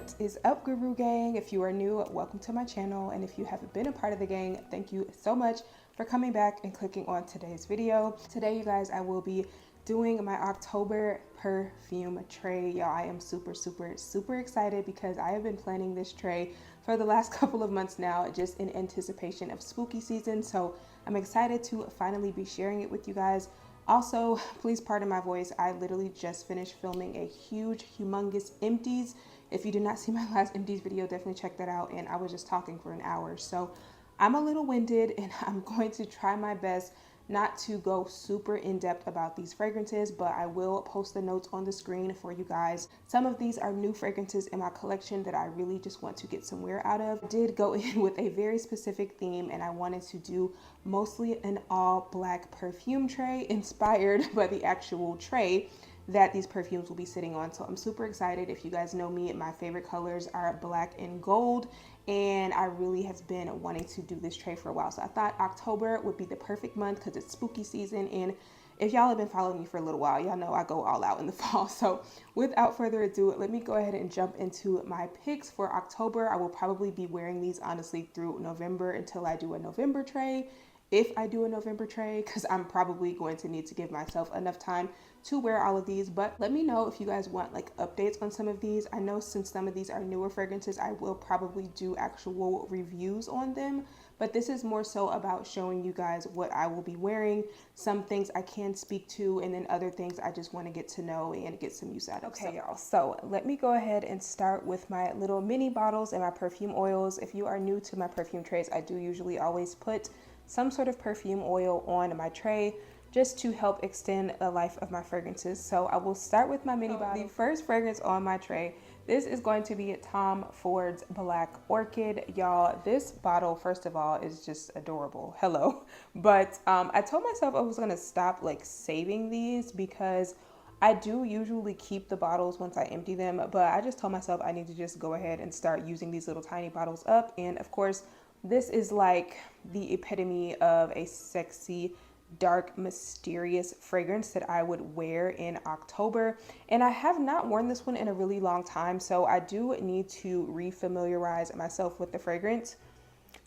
What is up, Guru Gang? If you are new, welcome to my channel, and if you haven't been a part of the gang, thank you so much for coming back and clicking on today's video. Today, you guys, I will be doing my October perfume tray. Y'all, I am super excited because I have been planning this tray for the last couple of months now, just in anticipation of spooky season. So I'm excited to finally be sharing it with you guys. Also, please pardon my voice. I literally just finished filming a humongous empties. If you did not see my last empties video, definitely check that out. And I was just talking for an hour. So I'm a little winded, and I'm going to try my best not to go super in depth about these fragrances, but I will post the notes on the screen for you guys. Some of these are new fragrances in my collection that I really just want to get some wear out of. I did go in with a very specific theme, and I wanted to do mostly an all black perfume tray inspired by the actual tray that these perfumes will be sitting on. So I'm super excited. If you guys know me, my favorite colors are black and gold, and I really have been wanting to do this tray for a while. So I thought October would be the perfect month because it's spooky season, and if y'all have been following me for a little while, y'all know I go all out in the fall. So without further ado, let me go ahead and jump into my picks for October. I will probably be wearing these honestly through November until I do a November tray. If I do a November tray, because I'm probably going to need to give myself enough time to wear all of these. But let me know if you guys want like updates on some of these. I know since some of these are newer fragrances, I will probably do actual reviews on them, but this is more so about showing you guys what I will be wearing, some things I can speak to, and then other things I just want to get to know and get some use out of. Okay, y'all, so let me go ahead and start with my little mini bottles and my perfume oils. If you are new to my perfume trays, I do usually always put some sort of perfume oil on my tray just to help extend the life of my fragrances. So I will start with my mini bottle. The first fragrance on my tray, this is going to be Tom Ford's Black Orchid. Y'all, this bottle, first of all, is just adorable. Hello. But I told myself I was going to stop like saving these because I do usually keep the bottles once I empty them, but I just told myself I need to just go ahead and start using these little tiny bottles up. And of course, this is like the epitome of a sexy, dark, mysterious fragrance that I would wear in October. And I have not worn this one in a really long time, so I do need to refamiliarize myself with the fragrance.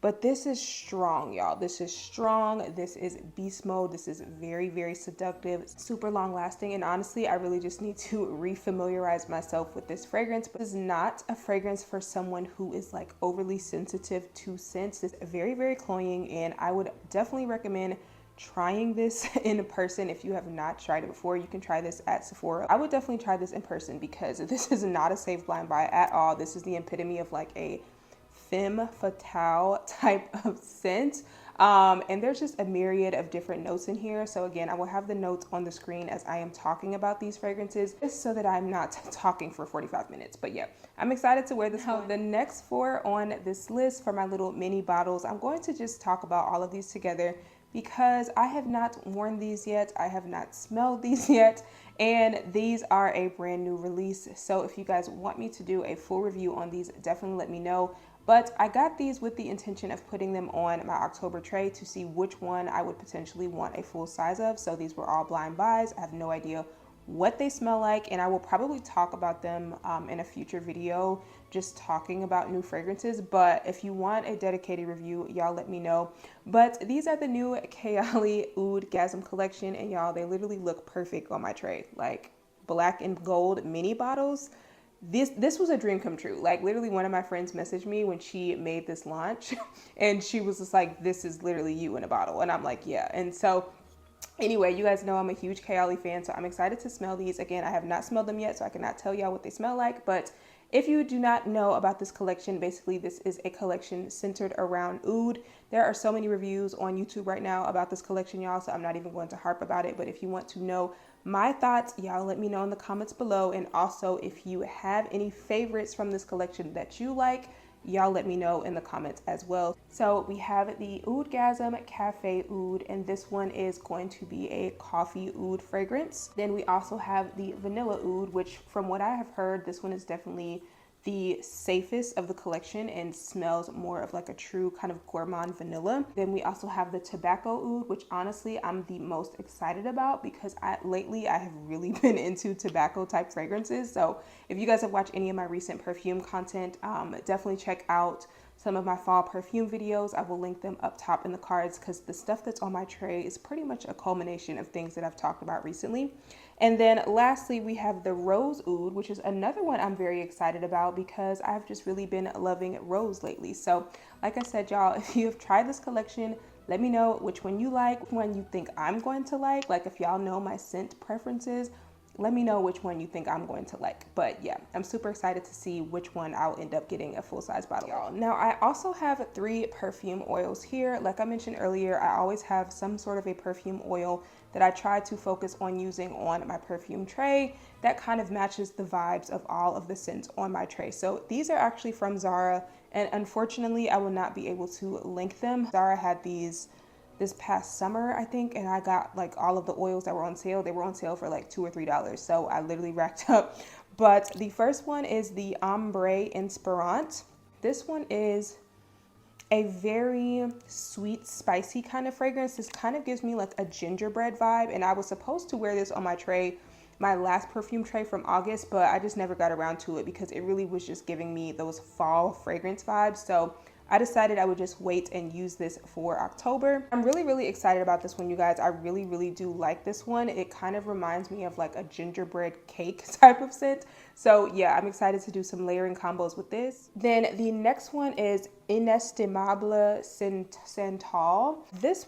But this is strong, y'all. This is strong. This is beast mode. This is very seductive, super long lasting. And honestly, I really just need to refamiliarize myself with this fragrance. But this is not a fragrance for someone who is like overly sensitive to scents. It's very cloying, and I would definitely recommend trying this in person. If you have not tried it before, you can try this at Sephora. I would definitely try this in person because this is not a safe blind buy at all. This is the epitome of like a femme fatale type of scent, and there's just a myriad of different notes in here. So again, I will have the notes on the screen as I am talking about these fragrances, just so that I'm not talking for 45 minutes. But yeah, I'm excited to wear this one. The next four on this list for my little mini bottles, I'm going to just talk about all of these together because I have not worn these yet, I have not smelled these yet, and these are a brand new release. So if you guys want me to do a full review on these, definitely let me know. But I got these with the intention of putting them on my October tray to see which one I would potentially want a full size of. So these were all blind buys. I have no idea what they smell like, and I will probably talk about them in a future video, just talking about new fragrances. But if you want a dedicated review, y'all let me know. But these are the new Killian Oud Gasm collection, and y'all, they literally look perfect on my tray. Like black and gold mini bottles. This was a dream come true. Like literally, one of my friends messaged me when she made this launch and she was just like, this is literally you in a bottle. And I'm like, yeah. And so anyway, you guys know I'm a huge Killian fan, so I'm excited to smell these. Again, I have not smelled them yet, so I cannot tell y'all what they smell like. But if you do not know about this collection, basically this is a collection centered around oud. There are so many reviews on YouTube right now about this collection, y'all, so I'm not even going to harp about it. But if you want to know my thoughts, y'all let me know in the comments below. And also, if you have any favorites from this collection that you like, y'all let me know in the comments as well. So we have the Oudgasm Cafe Oud, and this one is going to be a coffee oud fragrance. Then we also have the Vanilla Oud, which from what I have heard, this one is definitely the safest of the collection and smells more of like a true kind of gourmand vanilla. Then we also have the Tobacco Oud, which honestly I'm the most excited about because lately I have really been into tobacco type fragrances. So if you guys have watched any of my recent perfume content, definitely check out some of my fall perfume videos. I will link them up top in the cards because the stuff that's on my tray is pretty much a culmination of things that I've talked about recently. And then lastly, we have the Rose Oud, which is another one I'm very excited about because I've just really been loving rose lately. So like I said, y'all, if you have tried this collection, let me know which one you like, which one you think I'm going to like. Like if y'all know my scent preferences, let me know which one you think I'm going to like. But yeah, I'm super excited to see which one I'll end up getting a full-size bottle, y'all. Now, I also have 3 perfume oils here. Like I mentioned earlier, I always have some sort of a perfume oil that I try to focus on using on my perfume tray that kind of matches the vibes of all of the scents on my tray. So these are actually from Zara, and unfortunately, I will not be able to link them. Zara had these this past summer, I think, and I got like all of the oils that were on sale. They were on sale for like $2 or $3, so I literally racked up. But the first one is the Ambre Inspirant. This one is a very sweet, spicy kind of fragrance. This kind of gives me like a gingerbread vibe, and I was supposed to wear this on my tray, my last perfume tray from August, but I just never got around to it because it really was just giving me those fall fragrance vibes. So I decided I would just wait and use this for October. I'm really excited about this one, you guys. I really do like this one. It kind of reminds me of like a gingerbread cake type of scent. So yeah, I'm excited to do some layering combos with this. Then the next one is Inestimable Santal. This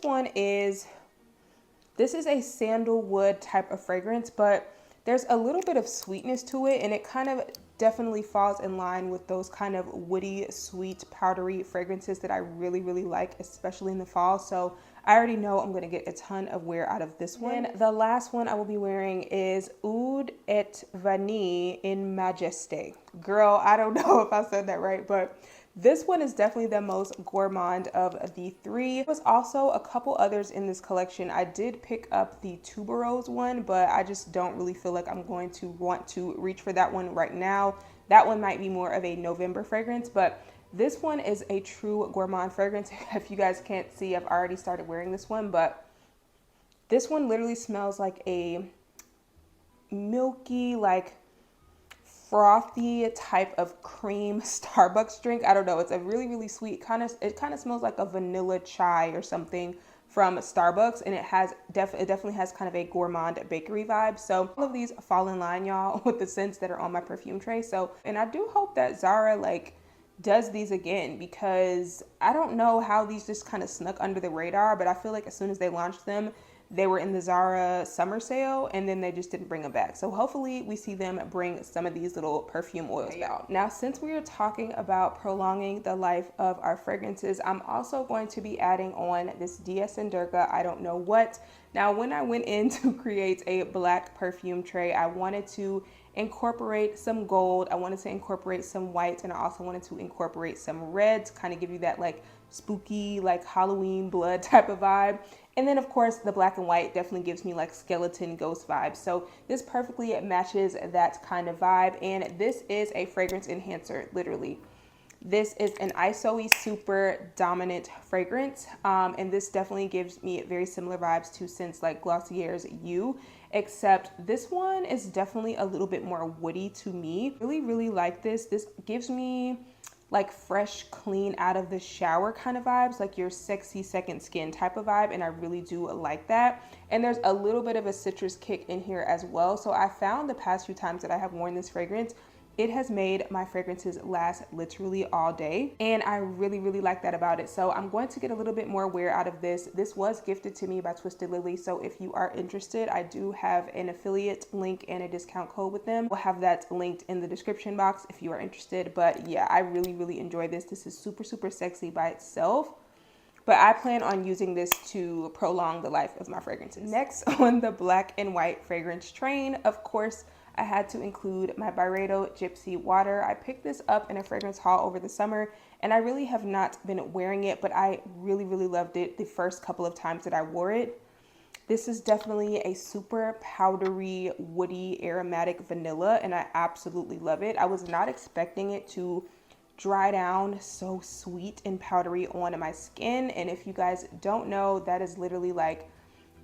is a sandalwood type of fragrance, but there's a little bit of sweetness to it, and it kind of definitely falls in line with those kind of woody, sweet, powdery fragrances that I really like, especially in the fall. So I already know I'm going to get a ton of wear out of this one. The last one I will be wearing is Oud Est Vanille in Majestic. Girl, I don't know if I said that right, but this one is definitely the most gourmand of the 3. There was also a couple others in this collection. I did pick up the Tuberose one, but I just don't really feel like I'm going to want to reach for that one right now. That one might be more of a November fragrance, but this one is a true gourmand fragrance. If you guys can't see, I've already started wearing this one, but this one literally smells like a milky, like frothy type of cream Starbucks drink. I don't know, it's a really sweet it kind of smells like a vanilla chai or something from Starbucks, and it definitely has kind of a gourmand bakery vibe. So all of these fall in line, y'all, with the scents that are on my perfume tray. So, and I do hope that Zara like does these again, because I don't know how these just kind of snuck under the radar, but I feel like as soon as they launched them, they were in the Zara summer sale, and then they just didn't bring them back. So hopefully we see them bring some of these little perfume oils out. Now, since we are talking about prolonging the life of our fragrances, I'm also going to be adding on this DS and Durga I don't know what. Now, when I went in to create a black perfume tray, I wanted to incorporate some gold, I wanted to incorporate some white, and I also wanted to incorporate some red to kind of give you that like spooky, like Halloween blood type of vibe. And then of course the black and white definitely gives me like skeleton ghost vibes. So this perfectly matches that kind of vibe. And this is a fragrance enhancer, literally. This is an ISO-y super dominant fragrance. And this definitely gives me very similar vibes to scents like Glossier's You, except this one is definitely a little bit more woody to me. Really like this. This gives me like fresh, clean, out of the shower kind of vibes, like your sexy second skin type of vibe, and I really do like that. And there's a little bit of a citrus kick in here as well. So I found the past few times that I have worn this fragrance, it has made my fragrances last literally all day, and I really like that about it. So I'm going to get a little bit more wear out of this. This was gifted to me by Twisted Lily, so if you are interested, I do have an affiliate link and a discount code with them. We'll have that linked in the description box if you are interested. But yeah, I really enjoy this. This is super sexy by itself, but I plan on using this to prolong the life of my fragrances. Next on the black and white fragrance train, of course, I had to include my Byredo Gypsy Water. I picked this up in a fragrance haul over the summer, and I really have not been wearing it, but I really loved it the first couple of times that I wore it. This is definitely a super powdery, woody, aromatic vanilla, and I absolutely love it. I was not expecting it to dry down so sweet and powdery on my skin. And if you guys don't know, that is literally like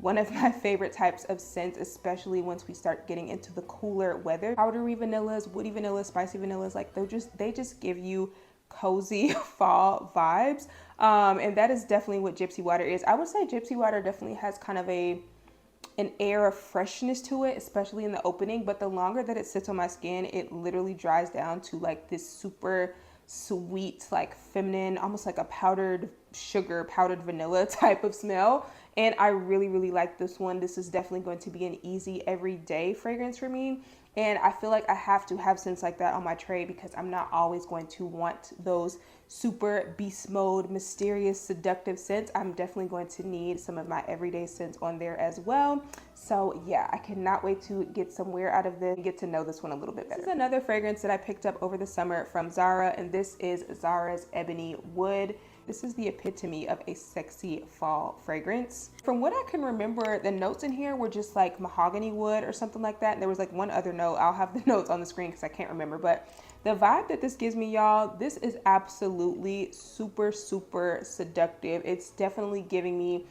one of my favorite types of scents, especially once we start getting into the cooler weather. Powdery vanillas, woody vanillas, spicy vanillas, like they just give you cozy fall vibes. And that is definitely what Gypsy Water is. I would say Gypsy Water definitely has kind of an air of freshness to it, especially in the opening, but the longer that it sits on my skin, it literally dries down to like this super sweet, like feminine, almost like a powdered sugar, powdered vanilla type of smell. And I really, really like this one. This is definitely going to be an easy everyday fragrance for me. And I feel like I have to have scents like that on my tray because I'm not always going to want those super beast mode, mysterious, seductive scents. I'm definitely going to need some of my everyday scents on there as well. So yeah, I cannot wait to get somewhere out of this and get to know this one a little bit better. This is another fragrance that I picked up over the summer from Zara, and this is Zara's Ebony Wood. This is the epitome of a sexy fall fragrance. From what I can remember, the notes in here were just like mahogany wood or something like that. And there was like one other note. I'll have the notes on the screen because I can't remember. But the vibe that this gives me, y'all, this is absolutely super, super seductive. It's definitely giving me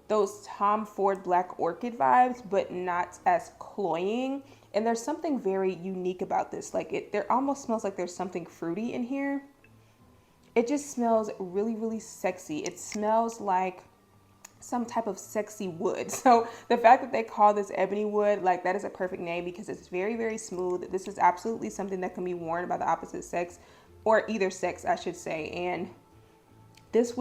those Tom Ford Black Orchid vibes, but not as cloying. And there's something very unique about this. Like there almost smells like there's something fruity in here. It just smells really, really sexy. It smells like some type of sexy wood. So the fact that they call this Ebony Wood, like that is a perfect name because it's very, very smooth. This is absolutely something that can be worn by the opposite sex, or either sex, I should say. And this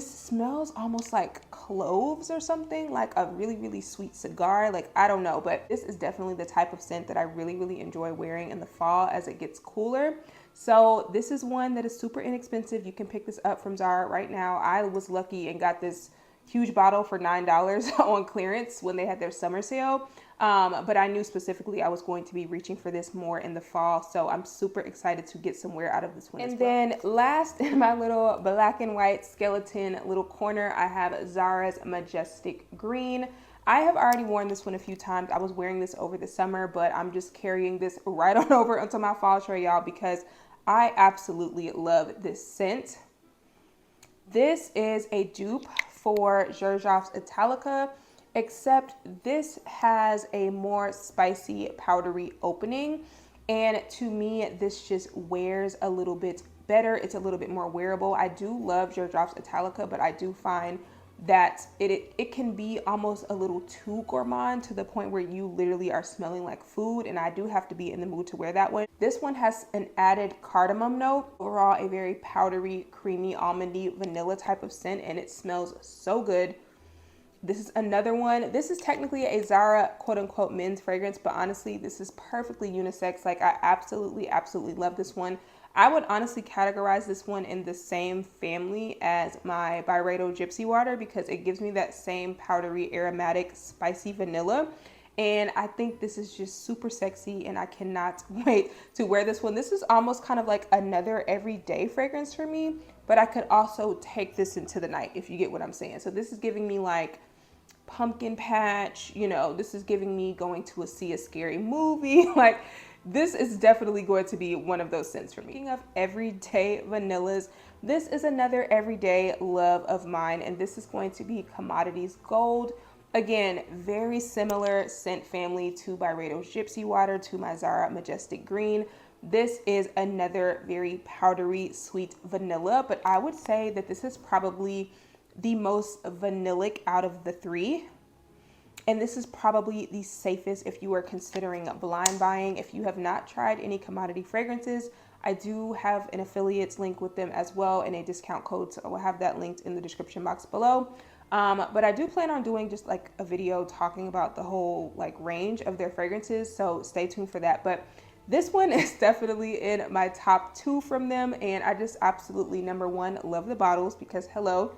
smells almost like cloves or something, like a really, really sweet cigar. Like, I don't know, but this is definitely the type of scent that I really, really enjoy wearing in the fall as it gets cooler. So this is one that is super inexpensive. You can pick this up from Zara right now. I was lucky and got this huge bottle for $9 on clearance when they had their summer sale. But I knew specifically I was going to be reaching for this more in the fall. So I'm super excited to get somewhere out of this one. And then last in my little black and white skeleton little corner, I have Zara's Majestic Green. I have already worn this one a few times. I was wearing this over the summer, but I'm just carrying this right on over onto my fall tray, y'all, because I absolutely love this scent. This is a dupe for Xerjoff's Italica, except this has a more spicy, powdery opening. And to me, this just wears a little bit better. It's a little bit more wearable. I do love Xerjoff's Italica, but I do find that it can be almost a little too gourmand to the point where you literally are smelling like food, and I do have to be in the mood to wear that one. This one has an added cardamom note. Overall, a very powdery, creamy, almondy, vanilla type of scent, and it smells so good. This is another one. This is technically a Zara quote-unquote men's fragrance, but honestly, this is perfectly unisex. Like, I absolutely, absolutely love this one. I would honestly categorize this one in the same family as my Byredo Gypsy Water because it gives me that same powdery, aromatic, spicy vanilla. And I think this is just super sexy, and I cannot wait to wear this one. This is almost kind of like another everyday fragrance for me, but I could also take this into the night, if you get what I'm saying. So this is giving me like pumpkin patch, you know, this is giving me going to see a scary movie. Like, this is definitely going to be one of those scents for me. Speaking of everyday vanillas, this is another everyday love of mine, and this is going to be Commodities Gold. Again, very similar scent family to Byredo's Gypsy Water, to my Zara Majestic Green. This is another very powdery, sweet vanilla, but I would say that this is probably the most vanillic out of the three. And this is probably the safest if you are considering blind buying. If you have not tried any commodity fragrances, I do have an affiliates link with them as well and a discount code, so I will have that linked in the description box below. But I do plan on doing just like a video talking about the whole like range of their fragrances, so stay tuned for that. But this one is definitely in my top 2 from them, and I just absolutely, number 1, love the bottles because hello,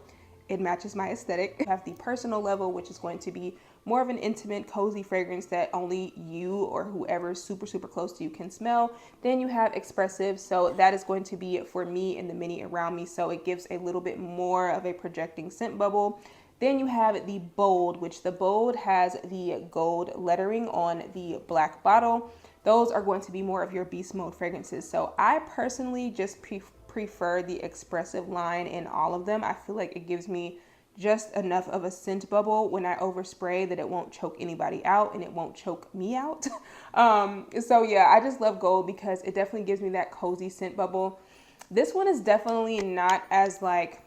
it matches my aesthetic. You have the personal level, which is going to be more of an intimate, cozy fragrance that only you or whoever is super, super close to you can smell. Then you have expressive, so that is going to be for me and the many around me, so it gives a little bit more of a projecting scent bubble. Then you have the Bold, which the Bold has the gold lettering on the black bottle. Those are going to be more of your beast mode fragrances. So I personally just prefer the Expressive line in all of them. I feel like it gives me just enough of a scent bubble when I overspray that it won't choke anybody out and it won't choke me out. So yeah, I just love gold because it definitely gives me that cozy scent bubble. This one is definitely not as like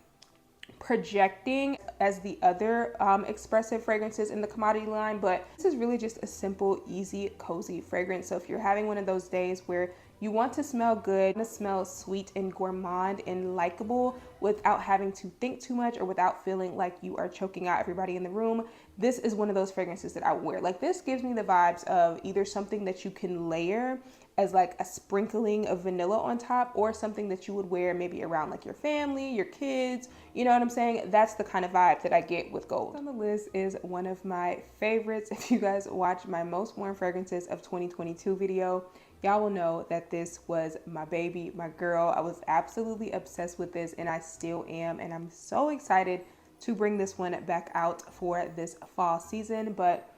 projecting as the other expressive fragrances in the commodity line, but this is really just a simple, easy, cozy fragrance. So if you're having one of those days where you want to smell good, want to smell sweet and gourmand and likable without having to think too much or without feeling like you are choking out everybody in the room, this is one of those fragrances that I would wear. Like, this gives me the vibes of either something that you can layer as like a sprinkling of vanilla on top, or something that you would wear maybe around like your family, your kids, you know what I'm saying? That's the kind of vibe that I get with gold. On the list is one of my favorites. If you guys watch my most worn fragrances of 2022 video, y'all will know that this was my baby, my girl. I was absolutely obsessed with this and I still am, and I'm so excited to bring this one back out for this fall season. But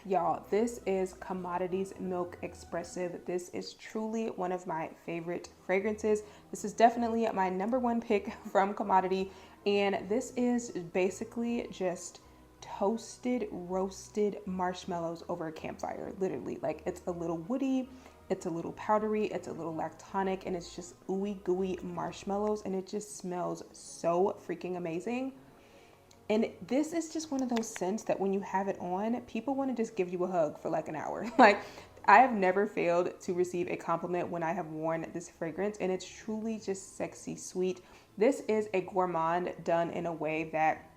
y'all, this is Commodities Milk Expressive. This is truly one of my favorite fragrances. This is definitely my #1 pick from Commodity, and this is basically just toasted, roasted marshmallows over a campfire, literally. Like, it's a little woody, it's a little powdery, it's a little lactonic, and it's just ooey gooey marshmallows, and it just smells so freaking amazing. And this is just one of those scents that when you have it on, people want to just give you a hug for like an hour. Like, I have never failed to receive a compliment when I have worn this fragrance, and it's truly just sexy sweet. This is a Gourmand done in a way that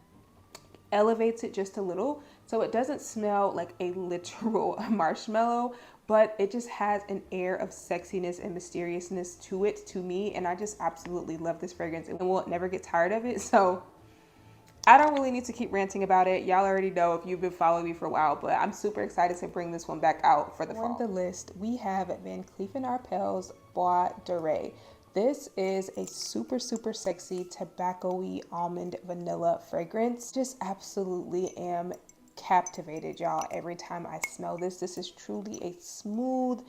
elevates it just a little, so it doesn't smell like a literal marshmallow, but it just has an air of sexiness and mysteriousness to it, to me, and I just absolutely love this fragrance and will never get tired of it. So I don't really need to keep ranting about it. Y'all already know if you've been following me for a while, but I'm super excited to bring this one back out for the fall. On the list, we have Van Cleef Arpels B Dur. This is a super, super sexy tobacco-y almond vanilla fragrance. Just absolutely am captivated, y'all, every time I smell this. This is truly a smooth,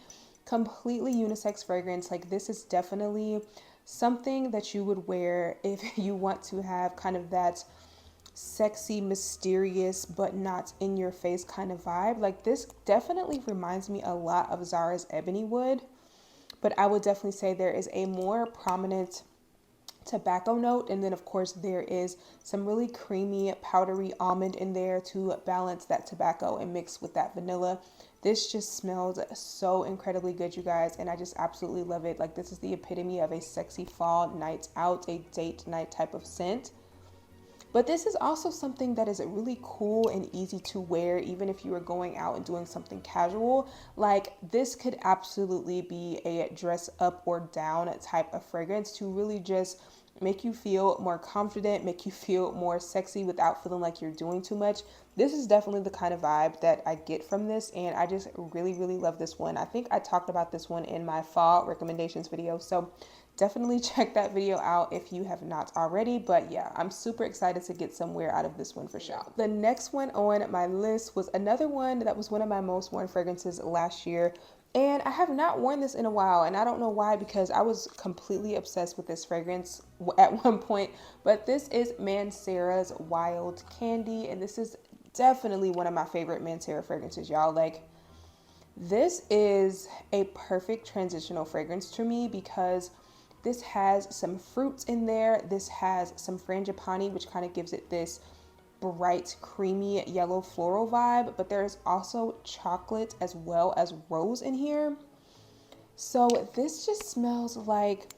completely unisex fragrance. Like, this is definitely something that you would wear if you want to have kind of that sexy, mysterious, but not in your face kind of vibe. Like, this definitely reminds me a lot of Zara's Ebony Wood, but I would definitely say there is a more prominent tobacco note, and then of course there is some really creamy, powdery almond in there to balance that tobacco and mix with that vanilla. This just smells so incredibly good, you guys, and I just absolutely love it. Like, this is the epitome of a sexy fall night out, a date night type of scent. But this is also something that is really cool and easy to wear, even if you are going out and doing something casual. Like, this could absolutely be a dress up or down type of fragrance to really just make you feel more confident, make you feel more sexy without feeling like you're doing too much. This is definitely the kind of vibe that I get from this, and I just really, really love this one. I think I talked about this one in my fall recommendations video, so definitely check that video out if you have not already. But yeah, I'm super excited to get somewhere out of this one for sure. The next one on my list was another one that was one of my most worn fragrances last year, and I have not worn this in a while, and I don't know why, because I was completely obsessed with this fragrance at one point. But this is Manera's Wild Candy, and this is definitely one of my favorite Manera fragrances, y'all. Like, this is a perfect transitional fragrance to me because this has some fruits in there. This has some frangipani, which kind of gives it this bright, creamy, yellow floral vibe. But there's also chocolate as well as rose in here. So this just smells like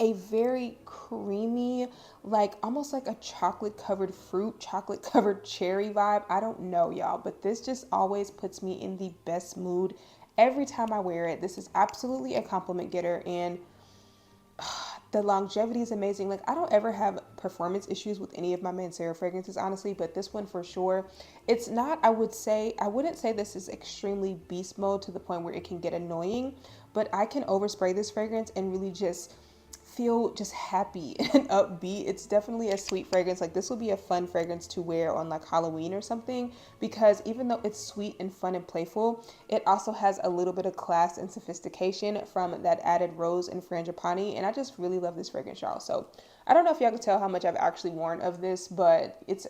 a very creamy, like almost like a chocolate covered fruit, chocolate covered cherry vibe. I don't know, y'all, but this just always puts me in the best mood every time I wear it. This is absolutely a compliment getter, and the longevity is amazing. Like, I don't ever have performance issues with any of my Manera fragrances, honestly, but this one for sure. It's not, I wouldn't say this is extremely beast mode to the point where it can get annoying, but I can overspray this fragrance and really just feel just happy and upbeat. It's definitely a sweet fragrance. Like this will be a fun fragrance to wear on like Halloween or something, because even though it's sweet and fun and playful, it also has a little bit of class and sophistication from that added rose and frangipani, and I just really love this fragrance, y'all. So I don't know if y'all can tell how much I've actually worn of this, but it's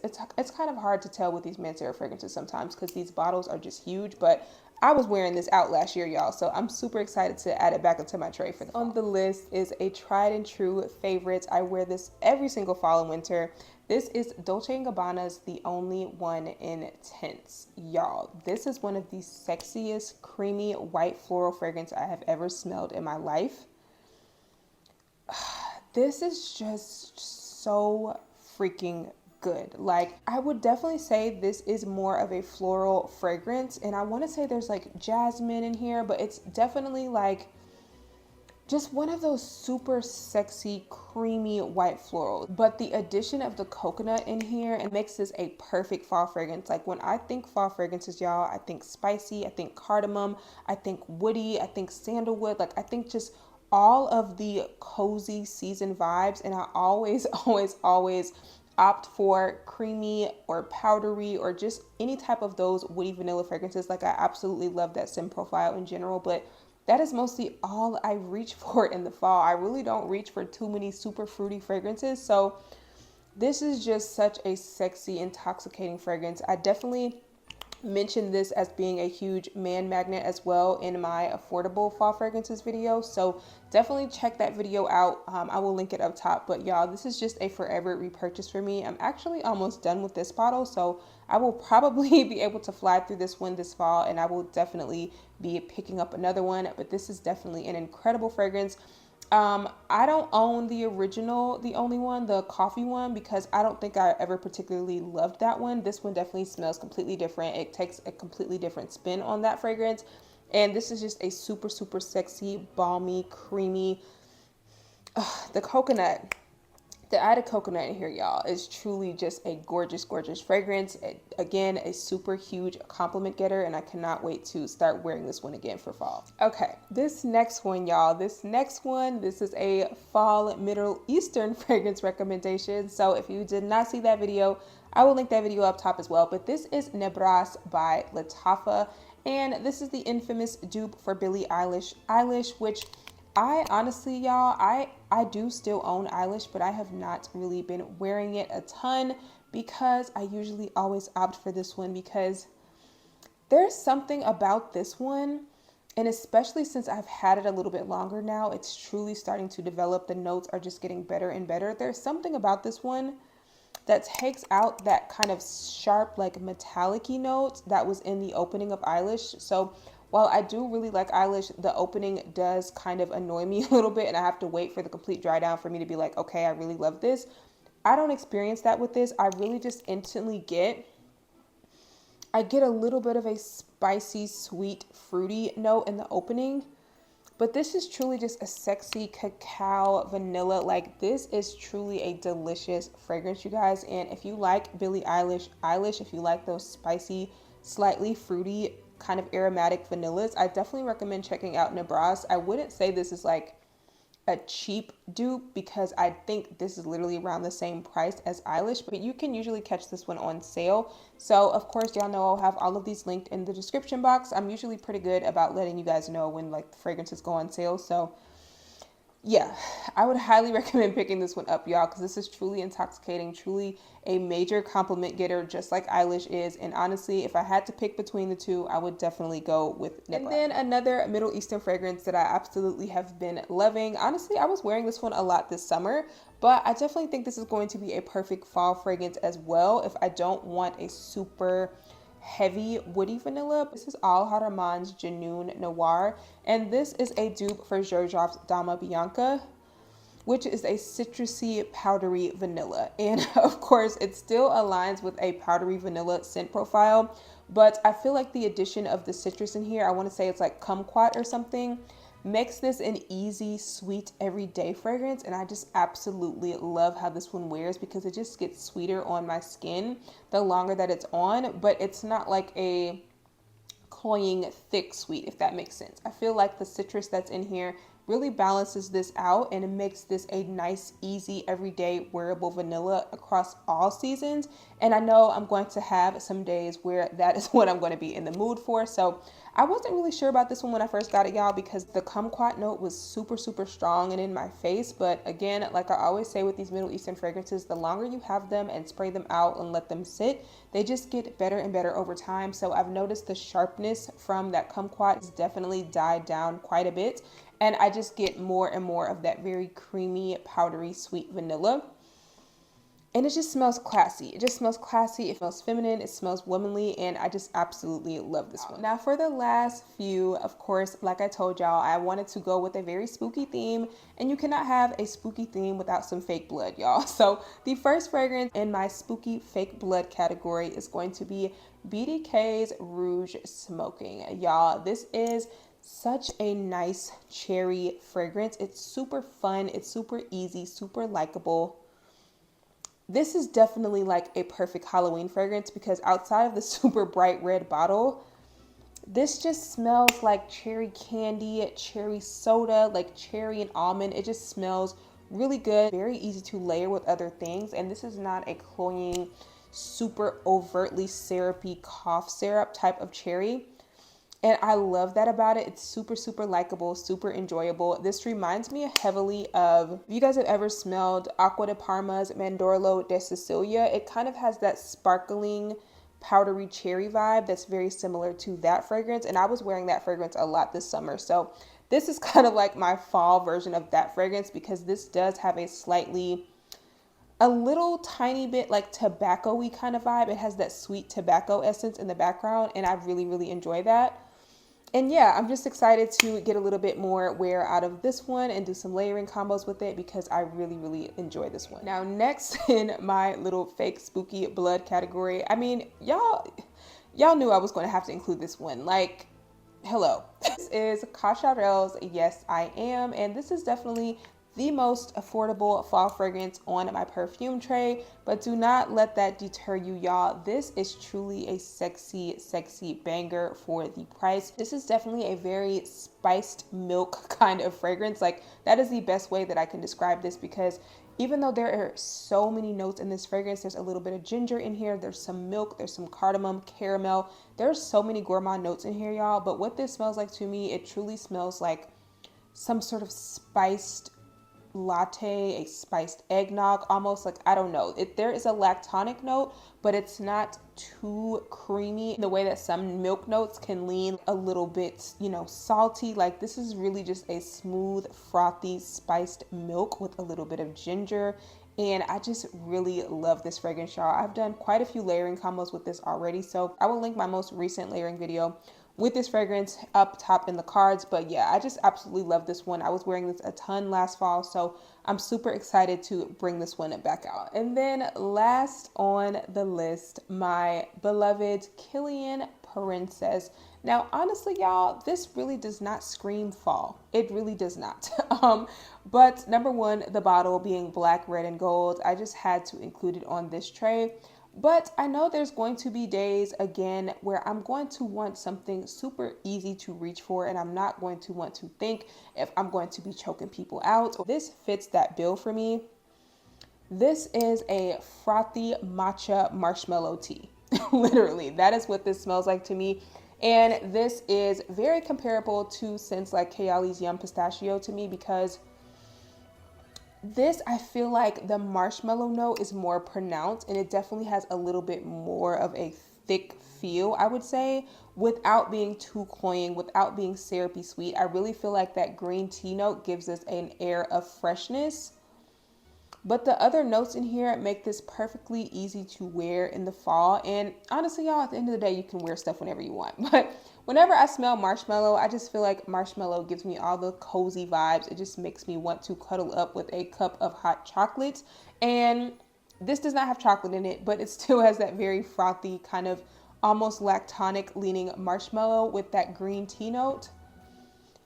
kind of hard to tell with these Manera fragrances sometimes because these bottles are just huge. But I was wearing this out last year, y'all, so I'm super excited to add it back into my tray for the fall. On the list is a tried and true favorite. I wear this every single fall and winter. This is Dolce & Gabbana's The Only One in Tints. Y'all, this is one of the sexiest creamy white floral fragrance I have ever smelled in my life. This is just so freaking good. Like, I would definitely say this is more of a floral fragrance, and I want to say there's like jasmine in here, but it's definitely like just one of those super sexy creamy white florals. But the addition of the coconut in here, it makes this a perfect fall fragrance. Like when I think fall fragrances, y'all, I think spicy, I think cardamom, I think woody, I think sandalwood. Like I think just all of the cozy season vibes, and I always opt for creamy or powdery or just any type of those woody vanilla fragrances. Like I absolutely love that scent profile in general, but that is mostly all I reach for in the fall. I really don't reach for too many super fruity fragrances. So this is just such a sexy, intoxicating fragrance. I definitely mentioned this as being a huge man magnet as well in my affordable fall fragrances video, so definitely check that video out. I will link it up top. But y'all, this is just a forever repurchase for me. I'm actually almost done with this bottle, so I will probably be able to fly through this one this fall, and I will definitely be picking up another one. But this is definitely an incredible fragrance. I don't own the original, the only one, the coffee one, because I don't think I ever particularly loved that one. This one definitely smells completely different. It takes a completely different spin on that fragrance. And this is just a super, super sexy, balmy, creamy, the coconut. The added coconut in here, y'all, is truly just a gorgeous, gorgeous fragrance. Again, a super huge compliment getter, and I cannot wait to start wearing this one again for fall. Okay, this next one, y'all, this is a fall Middle Eastern fragrance recommendation. So if you did not see that video, I will link that video up top as well. But this is Nebus by Lattafa, and this is the infamous dupe for Billie Eilish, which I honestly, y'all, I do still own Eilish, but I have not really been wearing it a ton because I usually always opt for this one, because there's something about this one, and especially since I've had it a little bit longer now, it's truly starting to develop. The notes are just getting better and better. There's something about this one that takes out that kind of sharp, like metallic-y note that was in the opening of Eilish. So while I do really like Eilish, the opening does kind of annoy me a little bit, and I have to wait for the complete dry down for me to be like, okay, I really love this. I don't experience that with this. I really just instantly get a little bit of a spicy, sweet, fruity note in the opening. But this is truly just a sexy cacao vanilla. Like, this is truly a delicious fragrance, you guys. And if you like Billie Eilish, if you like those spicy, slightly fruity, kind of aromatic vanillas, I definitely recommend checking out Nebus. I wouldn't say this is like a cheap dupe, because I think this is literally around the same price as Eilish, but you can usually catch this one on sale. So of course, y'all know I'll have all of these linked in the description box. I'm usually pretty good about letting you guys know when like the fragrances go on sale. So yeah, I would highly recommend picking this one up, y'all, because this is truly intoxicating, truly a major compliment getter, just like Eilish is. And honestly, if I had to pick between the two, I would definitely go with Nebus. And then another Middle Eastern fragrance that I absolutely have been loving. Honestly, I was wearing this one a lot this summer, but I definitely think this is going to be a perfect fall fragrance as well if I don't want a super heavy woody vanilla. This is Al Haramaan's Janun Noir, and this is a dupe for Xerjoff's Dama Bianca, which is a citrusy powdery vanilla. And of course, it still aligns with a powdery vanilla scent profile, but I feel like the addition of the citrus in here, I want to say it's like kumquat or something, makes this an easy, sweet, everyday fragrance. And I just absolutely love how this one wears, because it just gets sweeter on my skin the longer that it's on, but it's not like a cloying, thick sweet, if that makes sense. I feel like the citrus that's in here really balances this out, and it makes this a nice, easy, everyday wearable vanilla across all seasons. And I know I'm going to have some days where that is what I'm going to be in the mood for. So I wasn't really sure about this one when I first got it, y'all, because the kumquat note was super, super strong and in my face. But again, like I always say with these Middle Eastern fragrances, the longer you have them and spray them out and let them sit, they just get better and better over time. So I've noticed the sharpness from that kumquat has definitely died down quite a bit. And I just get more and more of that very creamy, powdery, sweet vanilla. And it just smells classy. It just smells classy. It smells feminine. It smells womanly. And I just absolutely love this one. Now for the last few, of course, like I told y'all, I wanted to go with a very spooky theme. And you cannot have a spooky theme without some fake blood, y'all. So the first fragrance in my spooky fake blood category is going to be BDK's Rouge Smoking. Y'all, this is such a nice cherry fragrance. It's super fun. It's super easy, super likable. This is definitely like a perfect Halloween fragrance because outside of the super bright red bottle, this just smells like cherry candy, cherry soda, like cherry and almond. It just smells really good, very easy to layer with other things. And this is not a cloying, super overtly syrupy cough syrup type of cherry. And I love that about it. It's super, super likable, super enjoyable. This reminds me heavily of, if you guys have ever smelled Acqua di Parma's Mandorlo de Sicilia, it kind of has that sparkling, powdery cherry vibe that's very similar to that fragrance. And I was wearing that fragrance a lot this summer. So this is kind of like my fall version of that fragrance because this does have a little tiny bit like tobacco-y kind of vibe. It has that sweet tobacco essence in the background, and I really, really enjoy that. And yeah, I'm just excited to get a little bit more wear out of this one and do some layering combos with it because I really, really enjoy this one. Now, next in my little fake spooky blood category, I mean, y'all knew I was going to have to include this one. Like, hello. This is Cacharel's Yes, I Am. And this is definitely the most affordable fall fragrance on my perfume tray, but do not let that deter you, y'all. This is truly a sexy, sexy banger for the price. This is definitely a very spiced milk kind of fragrance. Like, that is the best way that I can describe this because even though there are so many notes in this fragrance, there's a little bit of ginger in here, there's some milk, there's some cardamom, caramel, there's so many gourmand notes in here, y'all. But what this smells like to me, it truly smells like some sort of spiced latte, a spiced eggnog, almost. Like, I don't know, there is a lactonic note, but it's not too creamy the way that some milk notes can lean a little bit, you know, salty. Like, this is really just a smooth, frothy, spiced milk with a little bit of ginger. And I just really love this fragrance, y'all. I've done quite a few layering combos with this already, so I will link my most recent layering video with this fragrance up top in the cards. But yeah, I just absolutely love this one. I was wearing this a ton last fall, so I'm super excited to bring this one back out. And then last on the list, my beloved Killian Princess. Now, honestly, y'all, this really does not scream fall. It really does not. But number one, the bottle being black, red, and gold, I just had to include it on this tray. But I know there's going to be days again where I'm going to want something super easy to reach for, and I'm not going to want to think if I'm going to be choking people out. This fits that bill for me. This is a frothy matcha marshmallow tea. Literally, that is what this smells like to me. And this is very comparable to scents like Kayali's Yum Pistachio to me because this, I feel like the marshmallow note is more pronounced and it definitely has a little bit more of a thick feel, I would say, without being too cloying, without being syrupy sweet. I really feel like that green tea note gives us an air of freshness. But the other notes in here make this perfectly easy to wear in the fall. And honestly, y'all, at the end of the day, you can wear stuff whenever you want. But whenever I smell marshmallow, I just feel like marshmallow gives me all the cozy vibes. It just makes me want to cuddle up with a cup of hot chocolate. And this does not have chocolate in it, but it still has that very frothy, kind of almost lactonic leaning marshmallow with that green tea note.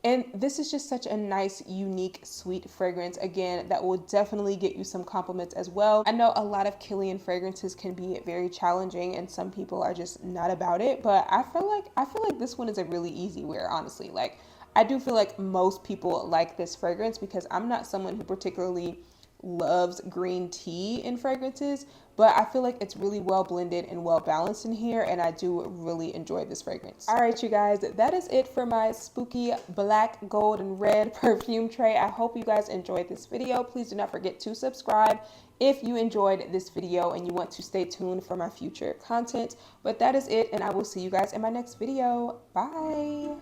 And this is just such a nice, unique, sweet fragrance, again, that will definitely get you some compliments as well. I know a lot of Killian fragrances can be very challenging and some people are just not about it, but I feel like this one is a really easy wear, honestly. Like, I do feel like most people like this fragrance because I'm not someone who particularly loves green tea in fragrances, but I feel like it's really well blended and well balanced in here, and I do really enjoy this fragrance. All right, you guys, that is it for my spooky black, gold, and red perfume tray. I hope you guys enjoyed this video. Please do not forget to subscribe if you enjoyed this video and you want to stay tuned for my future content. But that is it, and I will see you guys in my next video. Bye.